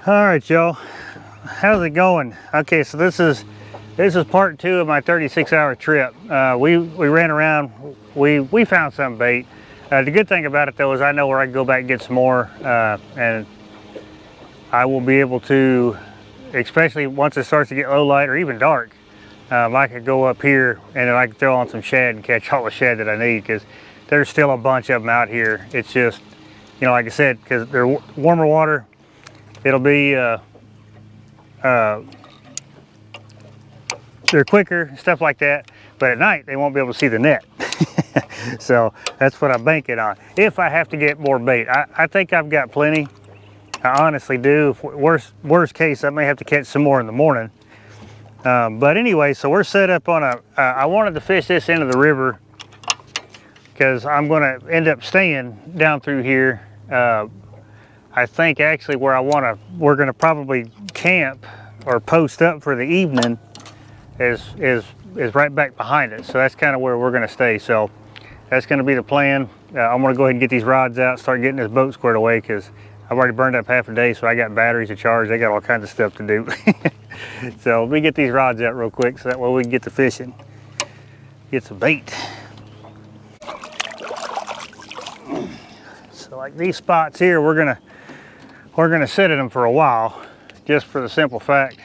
All right, y'all, how's it going? Okay, so this is part 2 of my 36-hour trip. We ran around, we found some bait. The good thing about it though is I know where I can go back and get some more, and I will be able to, especially once it starts to get low light or even dark, I could go up here and then I can throw on some shad and catch all the shad that I need, because there's still a bunch of them out here. It's just, you know, like I said, because they're warmer water, it'll be they're quicker, stuff like that, but at night they won't be able to see the net. So that's what I'm banking on. If I have to get more bait, I think I've got plenty. I honestly do. Worst case, I may have to catch some more in the morning. But anyway, so we're set up on a, I wanted to fish this end of the river because I'm gonna end up staying down through here. I think actually where we're gonna probably camp or post up for the evening is right back behind it. So that's kind of where we're gonna stay. So that's gonna be the plan. I'm gonna go ahead and get these rods out, start getting this boat squared away, because I've already burned up half a day, so I got batteries to charge. I got all kinds of stuff to do. So let me get these rods out real quick so that way we can get to fishing, get some bait. So like these spots here, we're gonna sit at them for a while, just for the simple fact,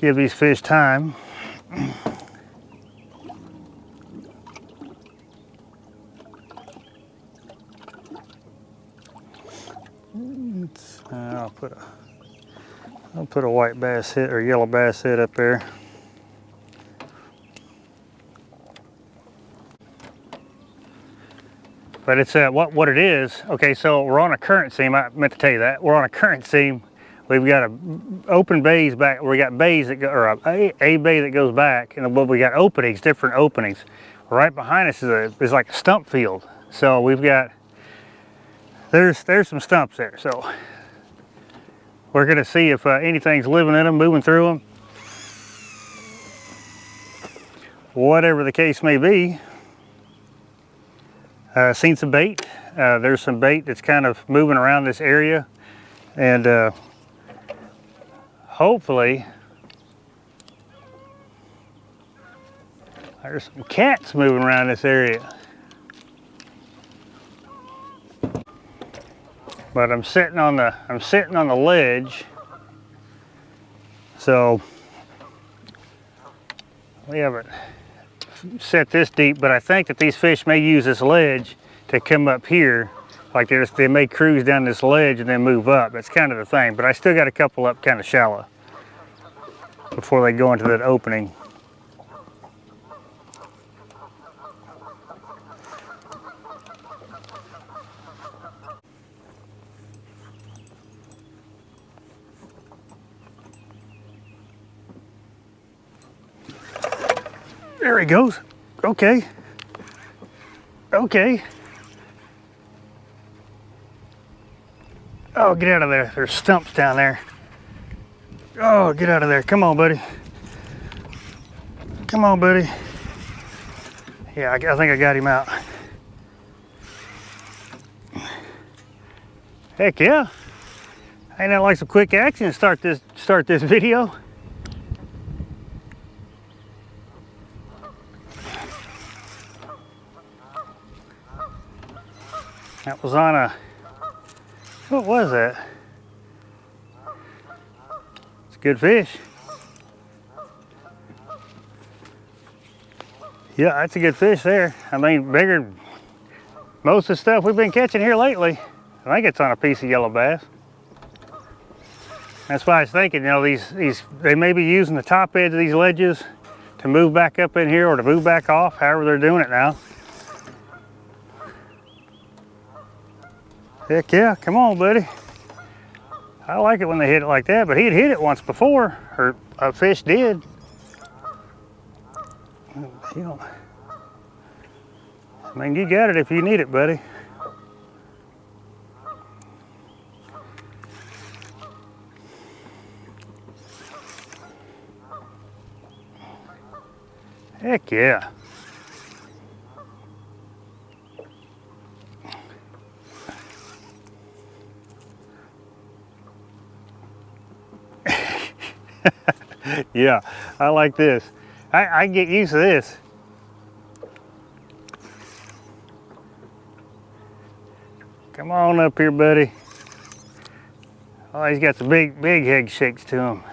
give these fish time. I'll put a white bass head or yellow bass head up there. But it's what it is. Okay, so we're on a current seam. I meant to tell you that we're on a current seam. We've got open bays back. We got bays that go, or a bay that goes back, and but we got openings, different openings. Right behind us is like a stump field. So we've got there's some stumps there. So we're gonna see if anything's living in them, moving through them, whatever the case may be. Seen some bait. There's some bait that's kind of moving around this area, and hopefully there's some cats moving around this area. But I'm sitting on the ledge, so we haven't set this deep, but I think that these fish may use this ledge to come up here. Like they may cruise down this ledge and then move up. That's kind of the thing, but I still got a couple up kind of shallow before they go into that opening. There he goes. Okay. Okay. Oh, get out of there. There's stumps down there. Oh, get out of there. Come on, buddy. Come on, buddy. Yeah, I think I got him out. Heck yeah. Ain't that like some quick action to start this video? That was on a, what was that? It's a good fish. Yeah, that's a good fish there. I mean, bigger than most of the stuff we've been catching here lately. I think it's on a piece of yellow bass. That's why I was thinking, you know, they may be using the top edge of these ledges to move back up in here or to move back off, however they're doing it now. Heck yeah, come on, buddy. I like it when they hit it like that, but he'd hit it once before, or a fish did. You know, I mean, you got it if you need it, buddy. Heck yeah. Yeah, I like this. I get used to this. Come on up here, buddy. Oh, he's got the big head shakes to him.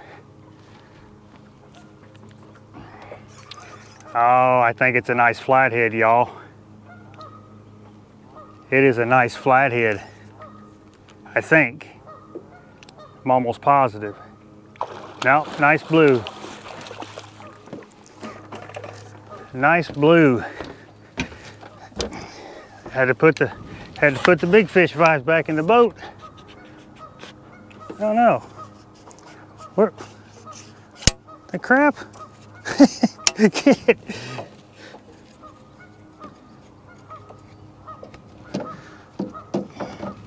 Oh, I think it's a nice flathead, y'all. It is a nice flathead, I think. I'm almost positive. No, nice blue. Nice blue. Had to put the big fish vibes back in the boat. Oh no. Where? The crap? Get it.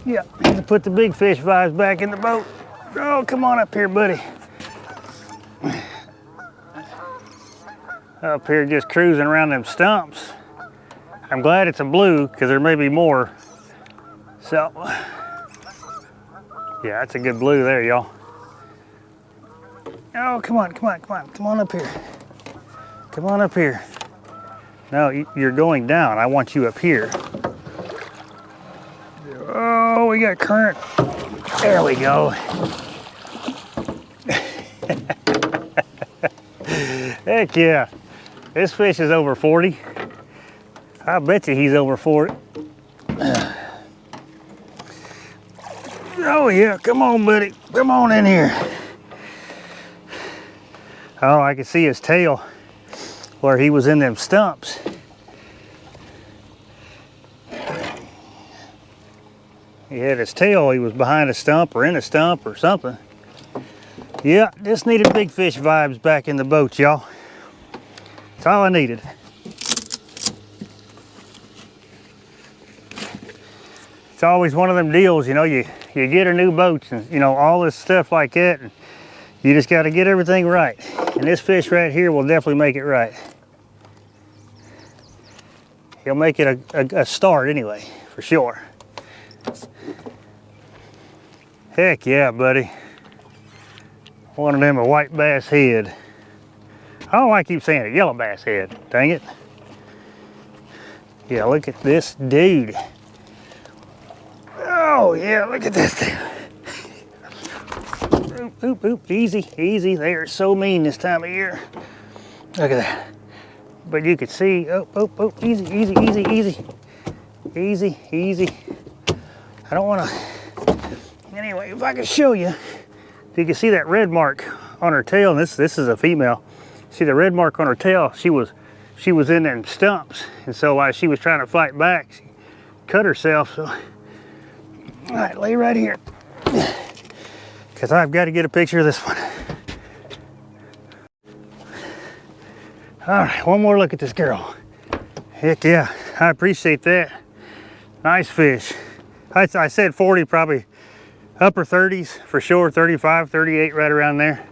Yeah, had to put the big fish vibes back in the boat. Oh, come on up here, buddy. Up here just cruising around them stumps. I'm glad it's a blue because there may be more. So, yeah, that's a good blue there, y'all. Oh, come on up here. Come on up here. No, you're going down. I want you up here. Oh, we got current. There we go. Heck yeah. This fish is over 40. I bet you he's over 40. Oh yeah, come on, buddy. Come on in here. Oh, I can see his tail where he was in them stumps. He had his tail, he was behind a stump or in a stump or something. Yeah, just needed big fish vibes back in the boat, y'all. That's all I needed. It's always one of them deals, you know, you get a new boat and, you know, all this stuff like that, and you just got to get everything right. And this fish right here will definitely make it right. He'll make it a start anyway, for sure. Heck yeah, buddy. One of them a white bass head. Oh, I keep saying a yellow bass head. Dang it. Yeah, look at this dude. Oh yeah, look at this thing. Oop, oop, oop, easy, easy. They are so mean this time of year. Look at that. But you could see, oh, oh, oh, easy, easy, easy, easy. Easy, easy. I don't want to, anyway, if I could show you, you can see that red mark on her tail, and this is a female. See the red mark on her tail? She was in them stumps, and so while she was trying to fight back, she cut herself. So, all right, lay right here, because I've got to get a picture of this one. All right, one more look at this girl. Heck yeah, I appreciate that. Nice fish. I said 40, probably upper 30s for sure, 35, 38, right around there.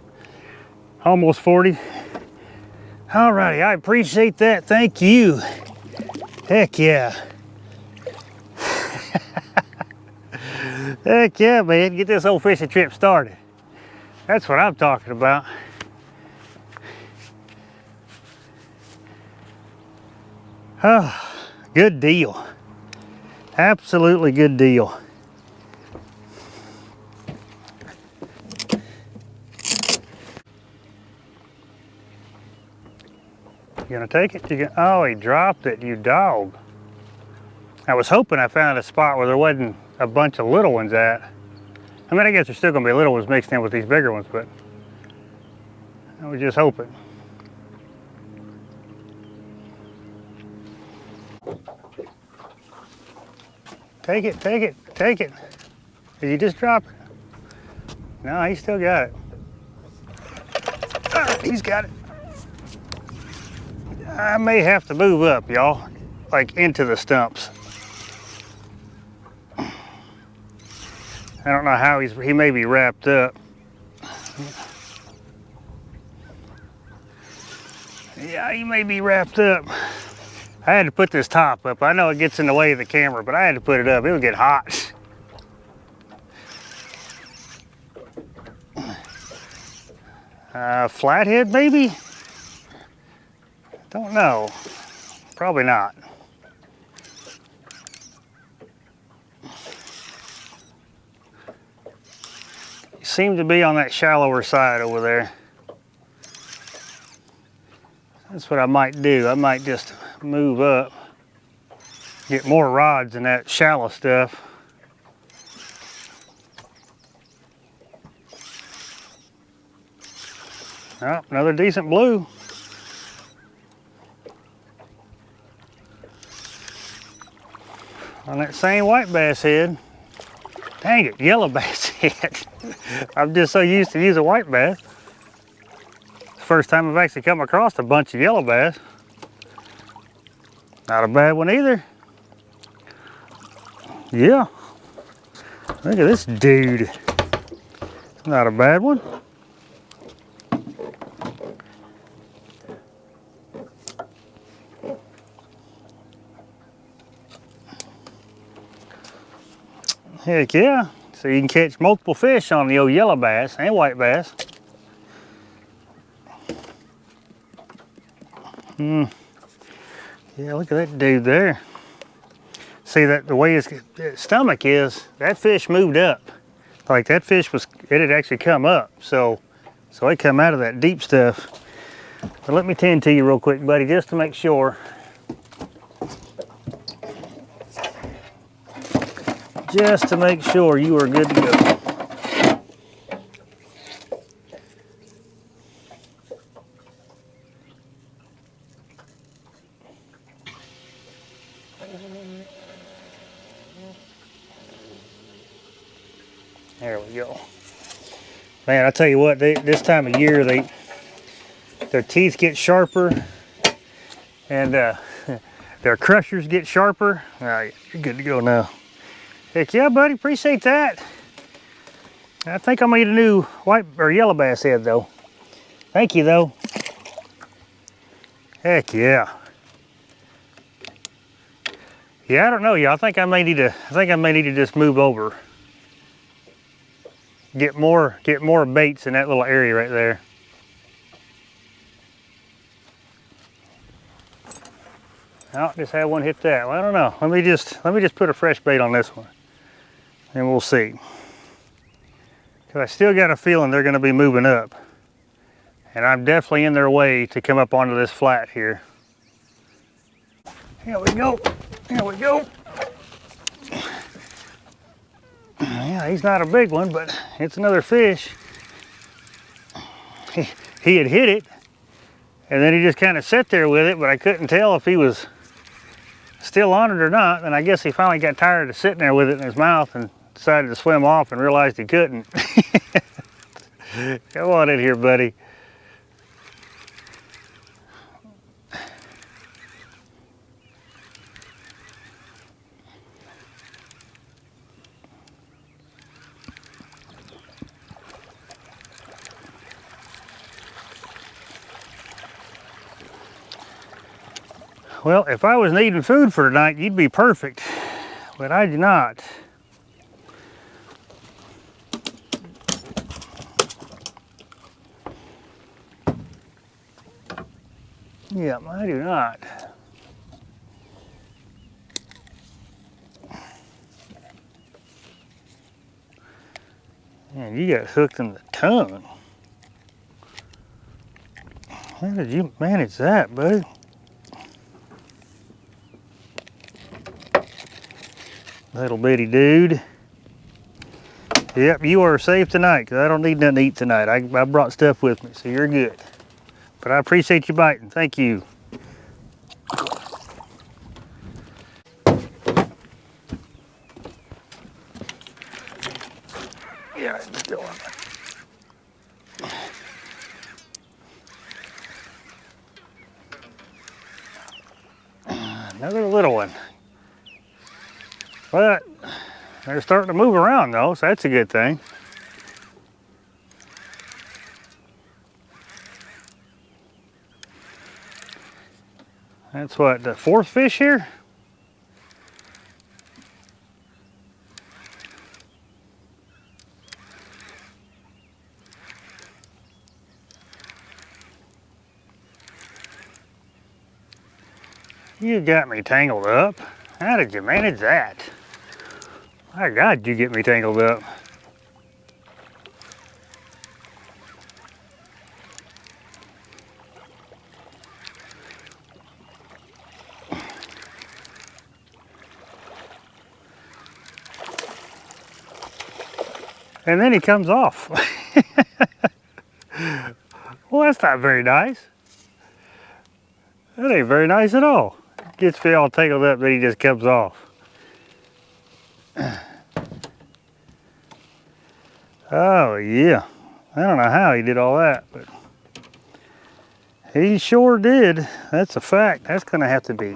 Almost 40. All righty, I appreciate that. Thank you. Heck yeah. Heck yeah, man. Get this old fishing trip started. That's what I'm talking about. Oh, good deal. Absolutely good deal. You gonna take it? Oh, he dropped it, you dog. I was hoping I found a spot where there wasn't a bunch of little ones at. I mean, I guess there's still gonna be little ones mixed in with these bigger ones, but I was just hoping. Take it, take it, take it. Did you just drop it? No, he still got it. He's got it. I may have to move up, y'all, like into the stumps. I don't know how he may be wrapped up. Yeah, he may be wrapped up. I had to put this top up. I know it gets in the way of the camera, but I had to put it up. It would get hot. Flathead maybe? Don't know. Probably not. Seem to be on that shallower side over there. That's what I might do. I might just move up, get more rods in that shallow stuff. Oh, another decent blue. On that same white bass head. Dang it, yellow bass head. I'm just so used to using white bass. First time I've actually come across a bunch of yellow bass. Not a bad one either. Yeah. Look at this dude. Not a bad one. Heck yeah. So you can catch multiple fish on the old yellow bass and white bass. Yeah, look at that dude there. See that the way his stomach is, that fish moved up. Like that fish it had actually come up. So it come out of that deep stuff. But let me tend to you real quick, buddy, just to make sure. Just to make sure you are good to go. There we go. Man, I tell you what, this time of year, their teeth get sharper and their crushers get sharper. All right, you're good to go now. Heck yeah, buddy, appreciate that. I think I'm gonna eat a new white or yellow bass head though. Thank you though. Heck yeah. Yeah, I don't know, y'all. I think I may need to just move over. Get more baits in that little area right there. Oh, just had one hit that. Well, I don't know. Let me just put a fresh bait on this one, and we'll see. Cause I still got a feeling they're going to be moving up, and I'm definitely in their way to come up onto this flat here. Here we go. Here we go. Yeah, he's not a big one, but it's another fish. He had hit it, and then he just kind of sat there with it, but I couldn't tell if he was still on it or not. And I guess he finally got tired of sitting there with it in his mouth and decided to swim off and realized he couldn't. Come on in here, buddy. Well, if I was needing food for tonight, you'd be perfect, but I do not. Yeah, I do not. Man, you got hooked in the tongue. How did you manage that, buddy? Little bitty dude. Yep, you are safe tonight because I don't need nothing to eat tonight. I brought stuff with me, so you're good. But I appreciate you biting. Thank you. Yeah, it's still on there. Another little one. But they're starting to move around though, so that's a good thing. That's what, the fourth fish here? You got me tangled up. How did you manage that? My God, you get me tangled up. And then he comes off. Well, that's not very nice. That ain't very nice at all. Gets me all tangled up, then he just comes off. Oh yeah. I don't know how he did all that, but he sure did. That's a fact. That's gonna have to be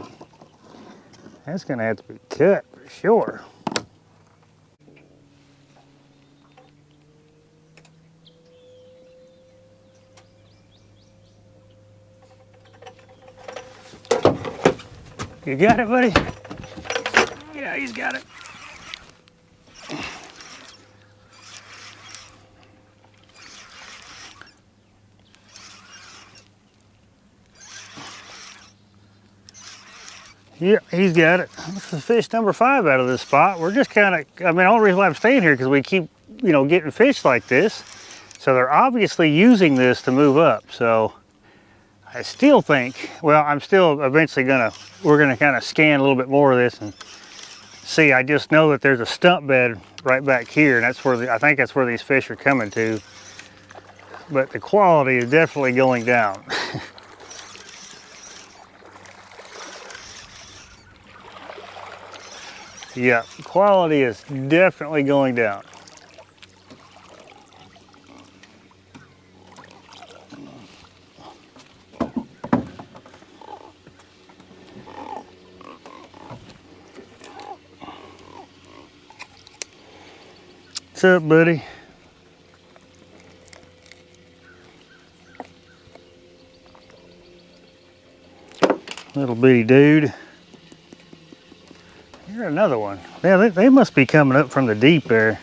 cut for sure. You got it, buddy? Yeah, he's got it. Yeah, he's got it. This is fish number 5 out of this spot. We're just kind of, I mean, the only reason why I'm staying here because we keep, you know, getting fish like this. So they're obviously using this to move up. So I still think, well, I'm still eventually we're gonna kind of scan a little bit more of this and see. I just know that there's a stump bed right back here, and that's where I think that's where these fish are coming to. But the quality is definitely going down. Yeah, quality is definitely going down. What's up, buddy? Little bitty dude. Here's another one. Yeah, they must be coming up from the deep there.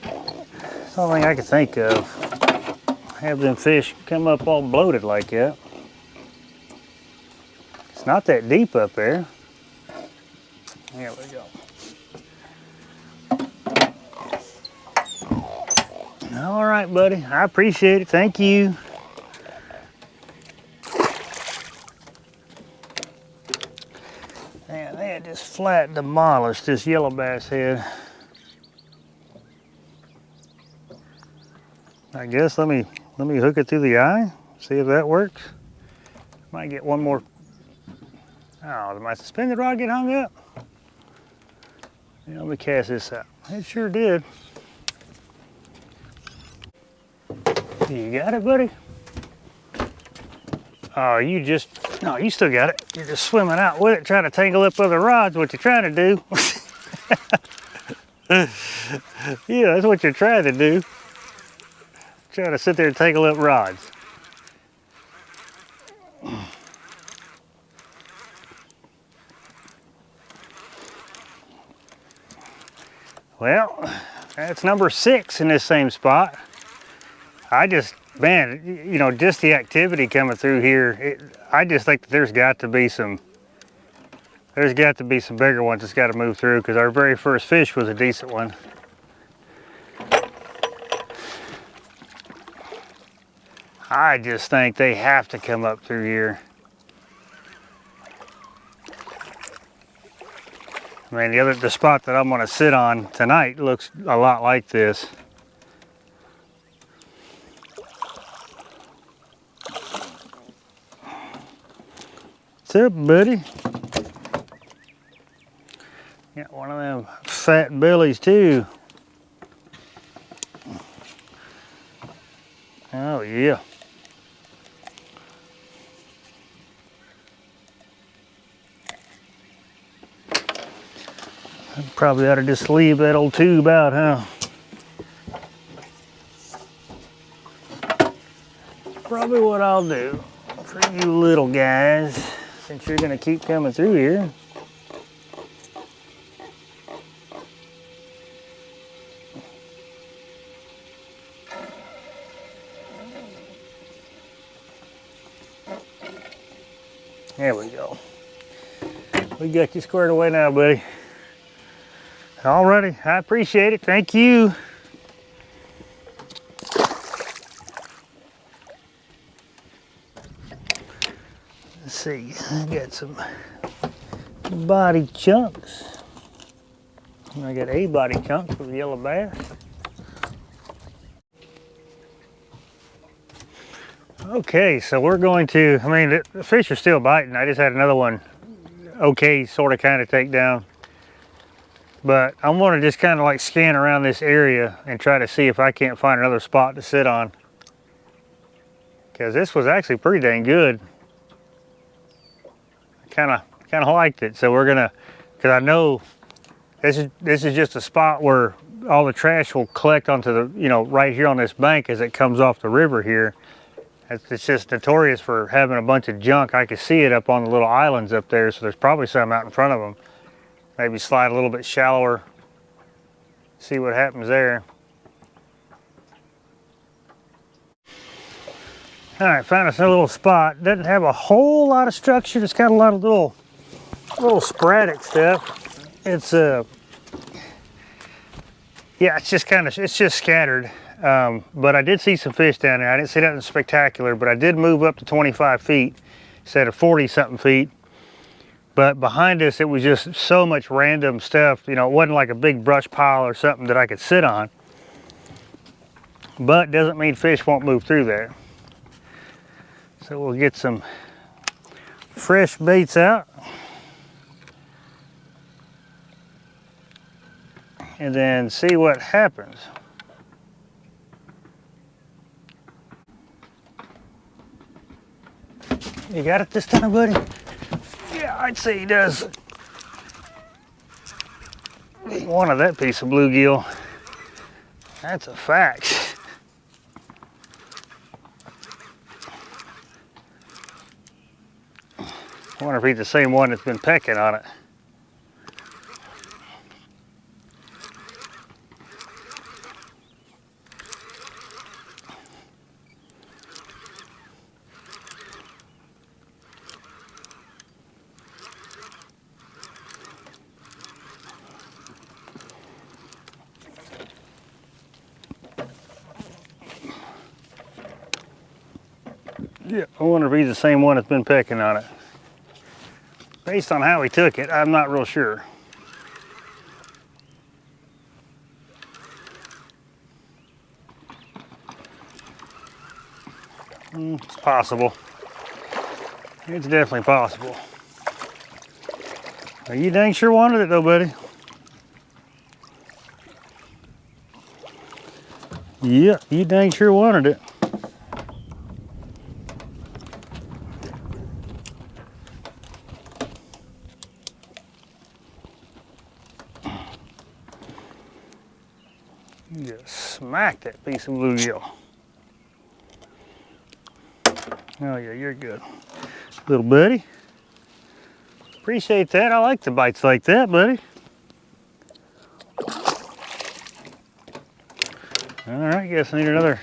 That's the only thing I could think of. Have them fish come up all bloated like that. It's not that deep up there. There we go. All right, buddy. I appreciate it. Thank you. Man, they had just flat demolished this yellow bass head. I guess let me hook it through the eye, see if that works. Might get one more. Oh, did my suspended rod get hung up? Yeah, let me cast this out. It sure did. You got it, buddy? Oh, no, you still got it. You're just swimming out with it, trying to tangle up other rods, what you're trying to do. Yeah, that's what you're trying to do. Trying to sit there and tangle up rods. Well, that's number 6 in this same spot. Man, you know, just the activity coming through here, I just think that there's got to be some bigger ones that's got to move through, because our very first fish was a decent one. I just think they have to come up through here. I mean, the spot that I'm going to sit on tonight looks a lot like this. What's up, buddy? Got one of them fat bellies too. Oh yeah. I probably ought to just leave that old tube out, huh? Probably what I'll do for you little guys, since you're gonna keep coming through here. There we go. We got you squared away now, buddy. Alrighty, I appreciate it. Thank you. Let's see, I got some body chunks. I got a body chunk for the yellow bass. Okay, so we're going to, I mean, the fish are still biting. I just had another one, okay, sort of kind of take down. But I'm going to just kind of like scan around this area and try to see if I can't find another spot to sit on. Because this was actually pretty dang good. I kind of liked it. So we're gonna, because I know this is just a spot where all the trash will collect onto the, you know, right here on this bank as it comes off the river here. It's just notorious for having a bunch of junk. I could see it up on the little islands up there, so there's probably some out in front of them. Maybe slide a little bit shallower, see what happens there. All right, found us a little spot. Doesn't have a whole lot of structure. It's got a lot of little sporadic stuff. It's yeah, it's just scattered. But I did see some fish down there. I didn't see nothing spectacular, but I did move up to 25 feet instead of 40 something feet. But behind us, it was just so much random stuff. You know, it wasn't like a big brush pile or something that I could sit on. But doesn't mean fish won't move through there. So we'll get some fresh baits out. And then see what happens. You got it this time, buddy? Yeah, I'd say he does. He wanted that piece of bluegill. That's a fact. I wonder if he's the same one that's been pecking on it. Yeah, I wonder if he's the same one that's been pecking on it. Based on how he took it, I'm not real sure. It's possible. It's definitely possible. You dang sure wanted it though, buddy. Yeah, you dang sure wanted it. You just smacked that piece of bluegill. Oh yeah, you're good. Little buddy. Appreciate that. I like the bites like that, buddy. All right, guess I need another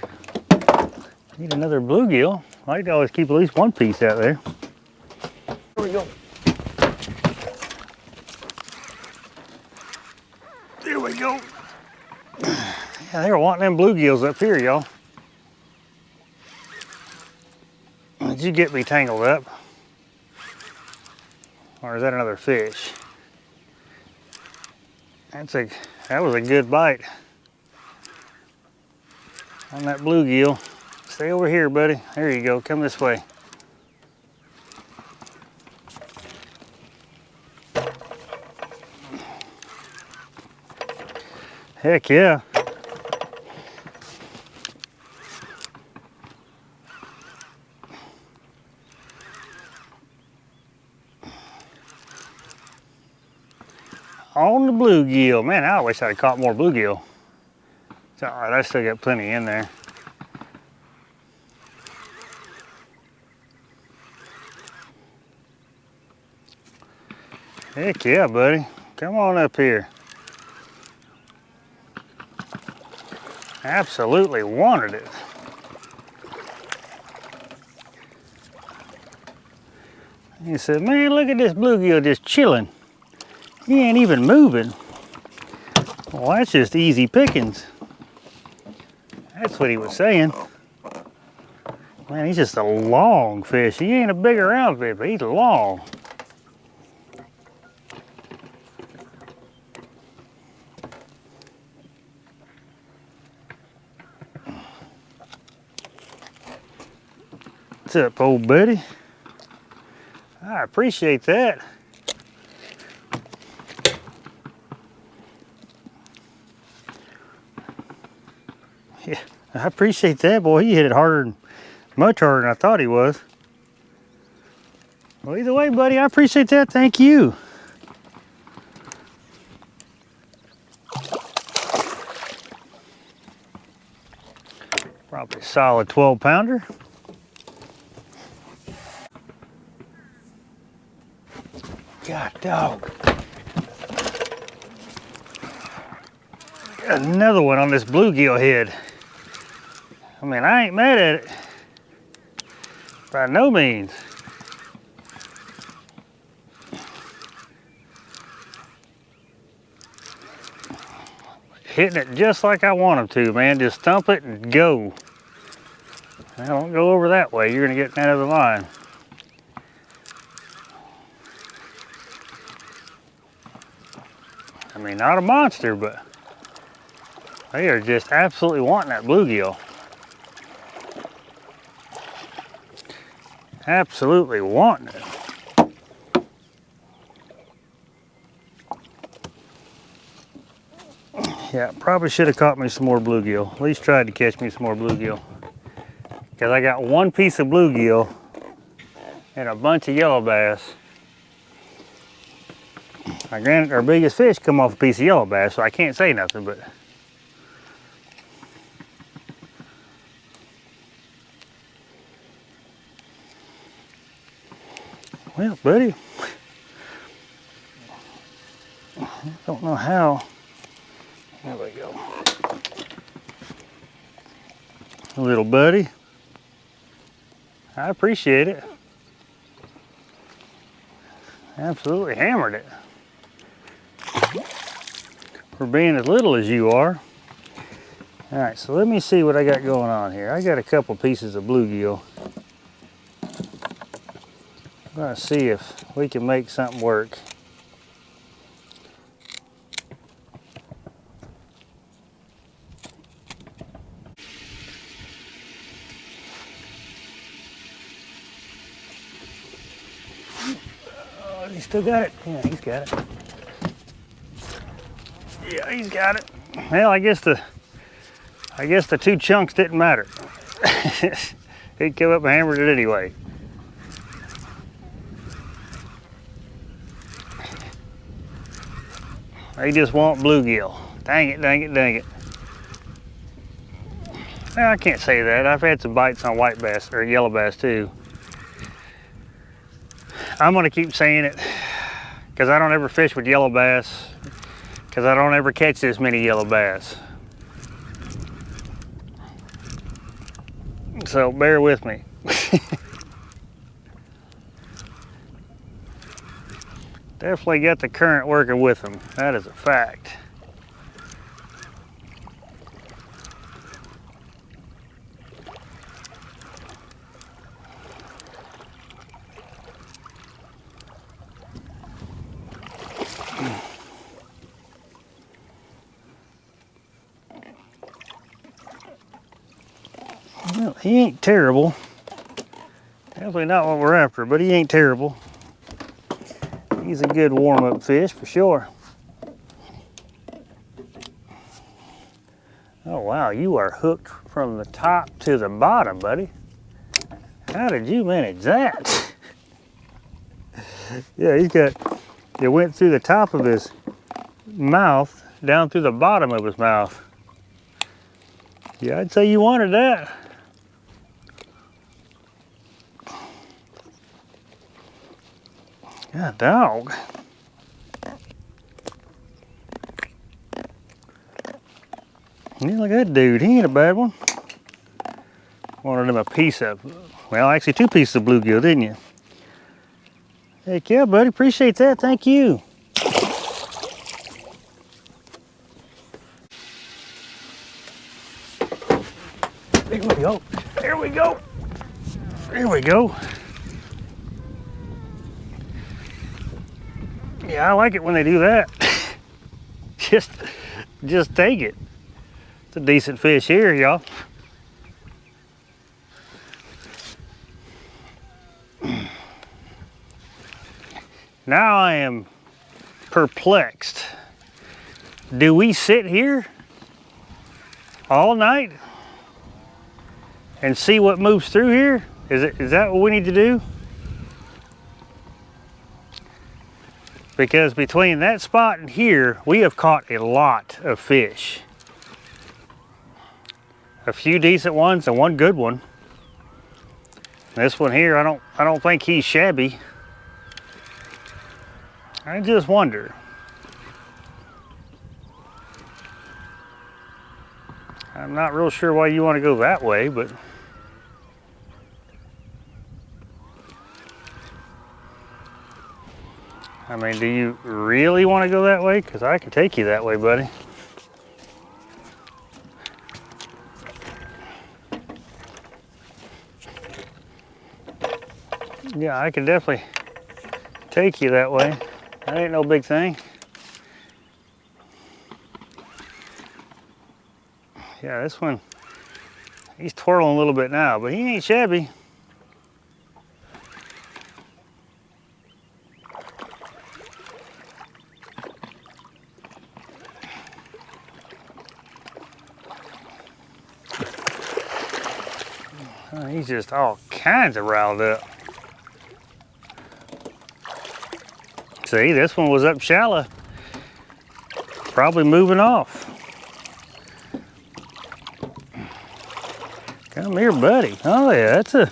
bluegill. I like to always keep at least one piece out there. Here we go. There we go. Yeah, they were wanting them bluegills up here, y'all. Did you get me tangled up? Or is that another fish? That was a good bite on that bluegill. Stay over here, buddy. There you go. Come this way. Heck yeah. On the bluegill. Man, I wish I'd caught more bluegill. It's all right, I still got plenty in there. Heck yeah, buddy. Come on up here. Absolutely wanted it. He said, man, look at this bluegill just chilling. He ain't even moving. Well, that's just easy pickings. That's what he was saying. Man, he's just a long fish. He ain't a bigger round fish, but he's long. What's up, old buddy? I appreciate that. Yeah, I appreciate that, boy. He hit it harder, much harder than I thought he was. Well, either way, buddy, I appreciate that. Thank you. Probably a solid 12-pounder. God dog. Got another one on this bluegill head. I mean, I ain't mad at it. By no means. Hitting it just like I want them to, man. Just stump it and go. Now, don't go over that way. You're gonna get out of the line. I mean, not a monster, but they are just absolutely wanting that bluegill. Absolutely wanting it. Yeah, probably should have caught me some more bluegill. At least tried to catch me some more bluegill. Because I got one piece of bluegill and a bunch of yellow bass. Our biggest fish come off a piece of yellow bass, so I can't say nothing, but well, buddy, I don't know how. There we go. Little buddy, I appreciate it. Absolutely hammered it. For being as little as you are. All right, so let me see what I got going on here. I got a couple pieces of bluegill. I'm gonna see if we can make something work. Oh, he still got it? Yeah, he's got it. Yeah, he's got it. Well, I guess the two chunks didn't matter. He came up and hammered it anyway. They just want bluegill. Dang it, dang it, dang it. Well, I can't say that. I've had some bites on white bass or yellow bass too. I'm gonna keep saying it because I don't ever fish with yellow bass. Because I don't ever catch this many yellow bass. So bear with me. Definitely got the current working with them. That is a fact. Well, he ain't terrible. Definitely not what we're after, but he ain't terrible. He's a good warm-up fish for sure. Oh wow, you are hooked from the top to the bottom, buddy. How did you manage that? Yeah, it went through the top of his mouth, down through the bottom of his mouth. Yeah, I'd say you wanted that. God dog. Yeah, look at that dude. He ain't a bad one. Wanted him a piece of, well, actually 2 pieces of bluegill, didn't you? Heck yeah, buddy. Appreciate that. Thank you. There we go. There we go. There we go. Yeah, I like it when they do that. just take it. It's a decent fish here, y'all. Now I am perplexed. Do we sit here all night and see what moves through here? Is that what we need to do? Because between that spot and here, we have caught a lot of fish. A few decent ones and one good one. This one here, I don't think he's shabby. I just wonder. I'm not real sure why you want to go that way, but I mean, do you really want to go that way? Because I can take you that way, buddy. Yeah, I can definitely take you that way. That ain't no big thing. Yeah, this one, he's twirling a little bit now, but he ain't shabby. Oh, he's just all kinds of riled up. See, this one was up shallow. Probably moving off. Come here, buddy. Oh yeah, that's a,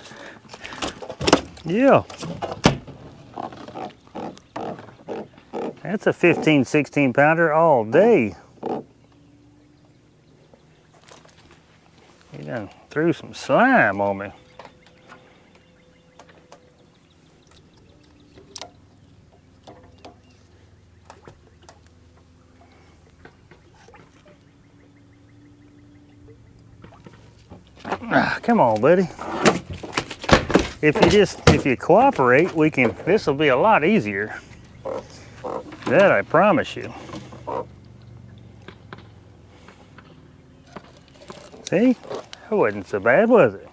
yeah. That's a 15, 16 pounder all day. He done threw some slime on me. Ah, come on, buddy. If you cooperate, this will be a lot easier. That I promise you. See? That wasn't so bad, was it?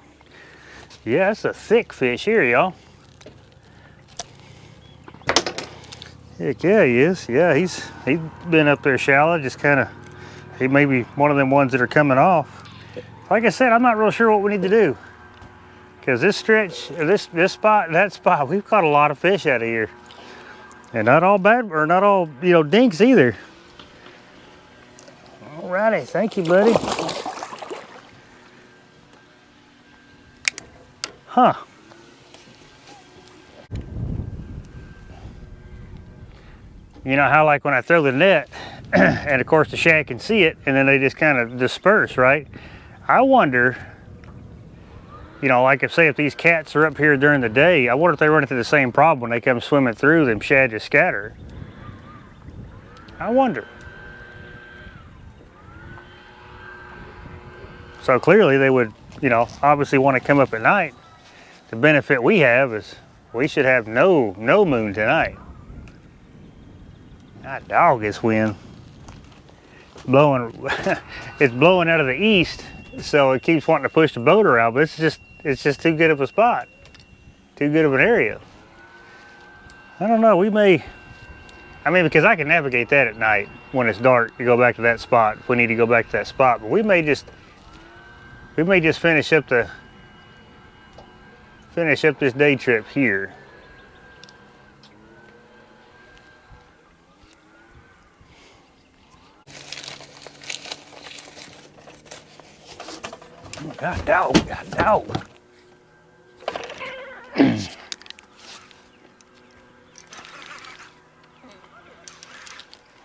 Yeah, that's a thick fish here, y'all. Heck yeah, he is. Yeah, he's been up there shallow, just kind of, he may be one of them ones that are coming off. Like I said, I'm not real sure what we need to do. Because this stretch, this spot, that spot, we've caught a lot of fish out of here. And not all bad, or not all, you know, dinks either. Alrighty, thank you, buddy. Huh. You know how like when I throw the net, and of course the shad can see it, and then they just kind of disperse, right? I wonder, you know, like if these cats are up here during the day, I wonder if they run into the same problem when they come swimming through, them shad just scatter. I wonder. So clearly they would, you know, obviously want to come up at night. The benefit we have is we should have no moon tonight. God dog, this wind. Blowing, it's blowing out of the east, so it keeps wanting to push the boat around, but it's just too good of a spot. Too good of an area. I don't know, we may, I mean, because I can navigate that at night when it's dark to go back to that spot if we need to go back to that spot, but we may just finish up this day trip here. God dog, God dog.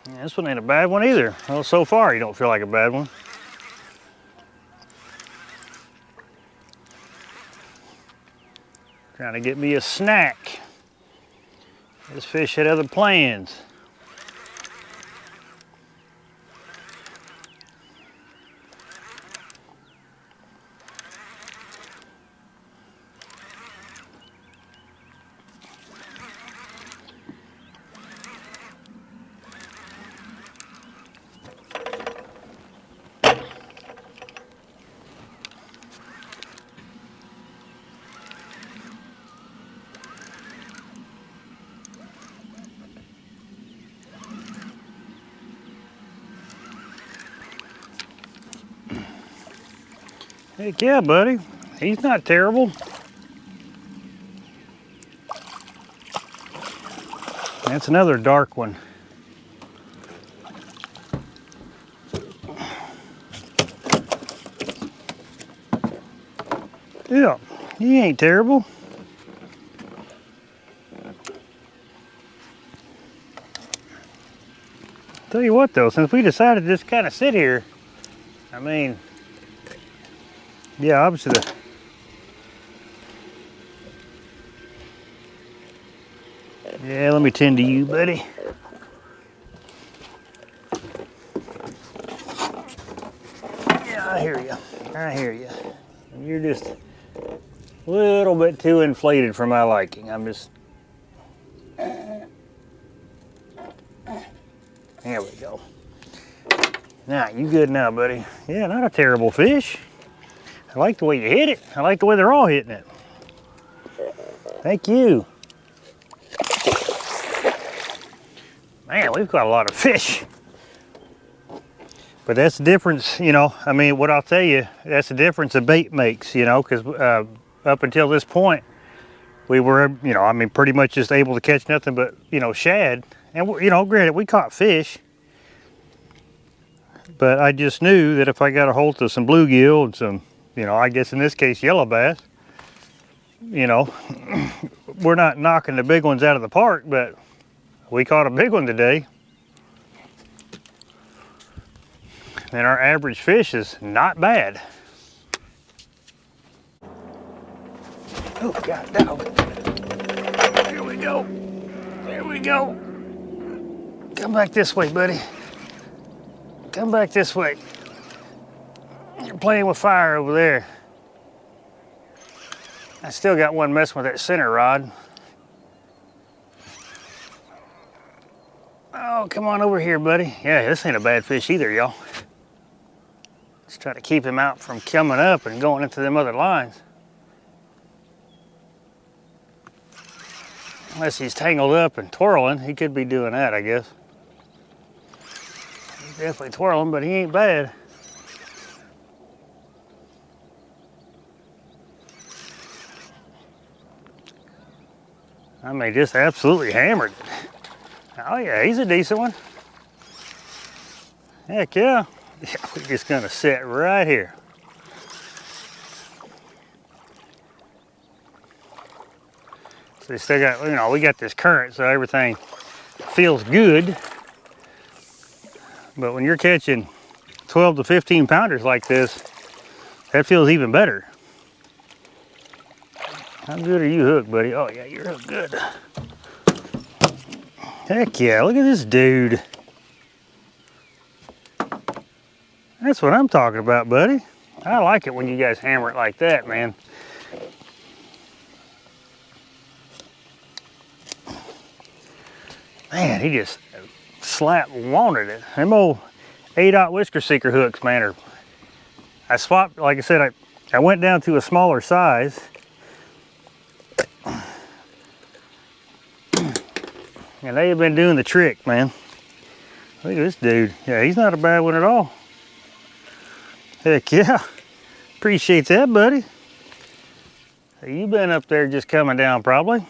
This one ain't a bad one either. Well, so far you don't feel like a bad one. Trying to get me a snack. This fish had other plans. Heck yeah, buddy. He's not terrible. That's another dark one. Yeah, he ain't terrible. Tell you what though, since we decided to just kind of sit here, I mean, yeah, obviously yeah, let me tend to you, buddy. Yeah, I hear you. I hear you. You're just a little bit too inflated for my liking. I'm just... There we go. Now, you good now, buddy? Yeah, not a terrible fish. I like the way you hit it. I like the way they're all hitting it. Thank you. Man, we've got a lot of fish. But that's the difference, you know, I mean, what I'll tell you, that's the difference a bait makes, you know, because up until this point, we were, you know, I mean, pretty much just able to catch nothing but, you know, shad. And, you know, granted, we caught fish. But I just knew that if I got a hold of some bluegill and some, you know, I guess in this case, yellow bass, you know, we're not knocking the big ones out of the park, but we caught a big one today. And our average fish is not bad. Oh, God, dog. There we go. There we go. Come back this way, buddy. Come back this way. You're playing with fire over there. I still got one messing with that center rod. Oh, come on over here, buddy. Yeah, this ain't a bad fish either, y'all. Let's try to keep him out from coming up and going into them other lines. Unless he's tangled up and twirling, he could be doing that, I guess. He's definitely twirling, but he ain't bad. I mean, just absolutely hammered. Oh yeah, he's a decent one. Heck yeah. Yeah, we're just gonna sit right here. So we still got, you know, we got this current, so everything feels good. But when you're catching 12 to 15 pounders like this, that feels even better. How good are you hooked, buddy? Oh yeah, you're hooked good. Heck yeah, look at this dude. That's what I'm talking about, buddy. I like it when you guys hammer it like that, man. Man, he just slap wanted it. Them old 8/0 whisker seeker hooks, man, I swapped, like I said, I went down to a smaller size. And they have been doing the trick, man. Look at this dude. Yeah, he's not a bad one at all. Heck yeah. Appreciate that, buddy. You've been up there just coming down, probably.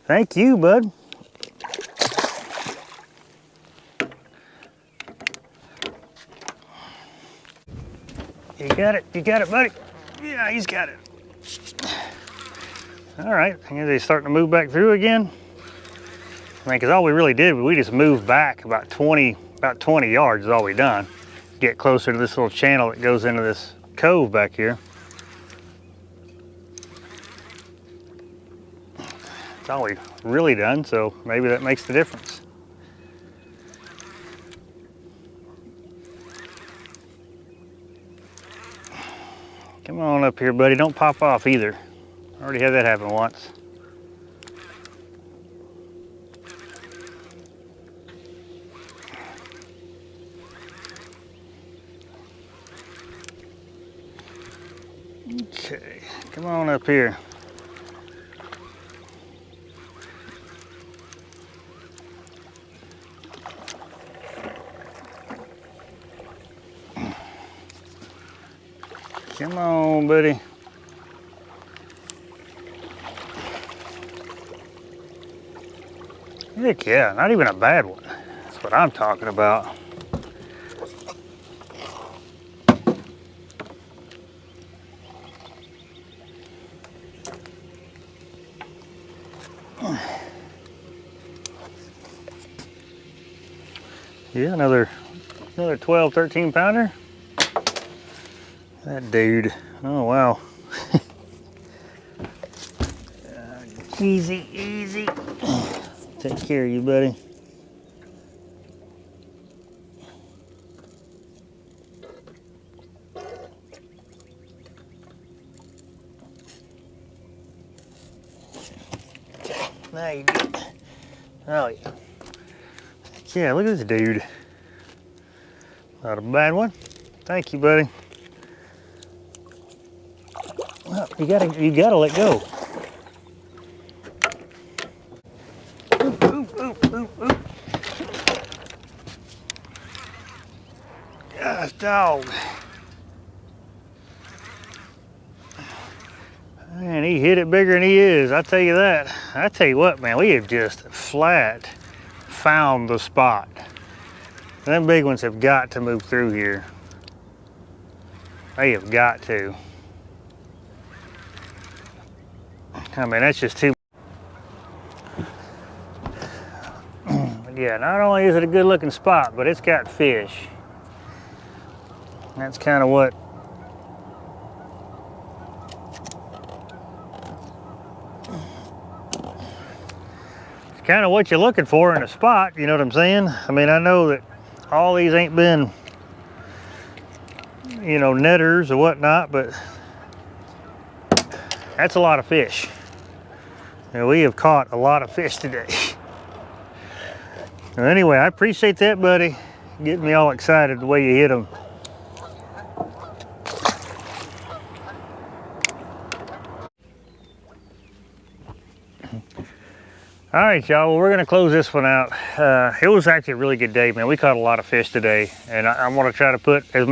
Thank you, bud. You got it, buddy. Yeah, he's got it. All right, I guess he's starting to move back through again. I mean, because all we really did was we just moved back about 20 yards is all we done. Get closer to this little channel that goes into this cove back here. That's all we've really done, so maybe that makes the difference. Come on up here, buddy. Don't pop off either. I already had that happen once. Okay, come on up here. Come on, buddy. Heck yeah, not even a bad one. That's what I'm talking about. Yeah, another 12, 13 pounder. That dude, oh wow. Easy, easy. Take care of you, buddy. Now you do. Oh yeah. Yeah, look at this dude. Not a bad one. Thank you, buddy. Well, you gotta let go. Oop, oop, oop, oop, oop. Gosh, dog. Man, he hit it bigger than he is. I tell you that. I tell you what, man, we have just flat found the spot. Them big ones have got to move through here. They have got to. I mean, that's just too. Yeah, not only is it a good looking spot, but it's got fish. That's kind of what. It's kind of what you're looking for in a spot, you know what I'm saying? I mean, I know that all these ain't been, you know, netters or whatnot, but that's a lot of fish. And we have caught a lot of fish today. Well, anyway, I appreciate that, buddy. Getting me all excited the way you hit them. All right, y'all, well, we're gonna close this one out. It was actually a really good day, man. We caught a lot of fish today, and I'm gonna try to put as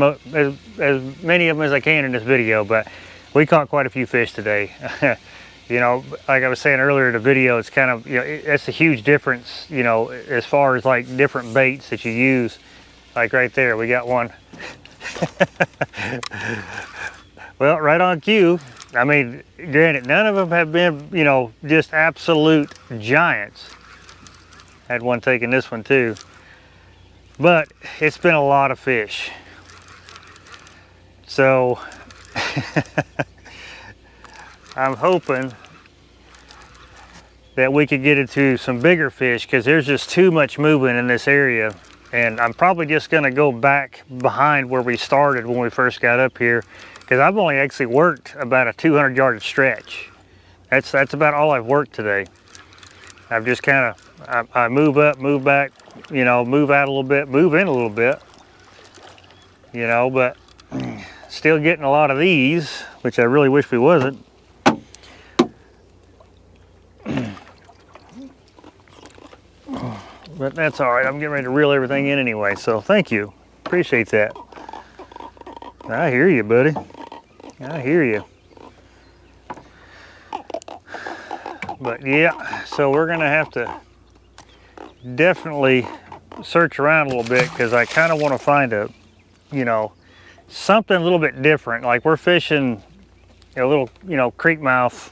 many of them as I can in this video, but we caught quite a few fish today. You know, like I was saying earlier in the video, it's kind of, you know, it's a huge difference, you know, as far as like different baits that you use. Like right there, we got one. Well, right on cue. I mean, granted, none of them have been, you know, just absolute giants. Had one taking this one too. But it's been a lot of fish. So, I'm hoping that we could get into some bigger fish because there's just too much movement in this area. And I'm probably just gonna go back behind where we started when we first got up here, because I've only actually worked about a 200-yard stretch. That's about all I've worked today. I've just kind of, I move up, move back, you know, move out a little bit, move in a little bit, you know, but still getting a lot of these, which I really wish we wasn't. But that's all right. I'm getting ready to reel everything in anyway, so thank you. Appreciate that. I hear you, buddy. I hear you. But yeah, so we're gonna have to definitely search around a little bit because I kind of want to find a, you know, something a little bit different. Like we're fishing a little, you know, creek mouth,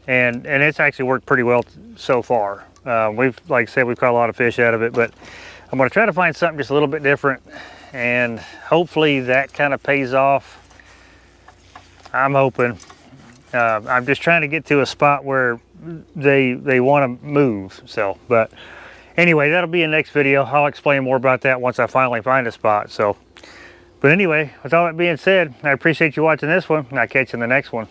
and it's actually worked pretty well so far. We've, like I said, we've caught a lot of fish out of it, but I'm gonna try to find something just a little bit different, and hopefully that kind of pays off. I'm hoping. I'm just trying to get to a spot where they want to move. So, but anyway, that'll be in the next video. I'll explain more about that once I finally find a spot. So, but anyway, with all that being said, I appreciate you watching this one, and I'll catch you in the next one.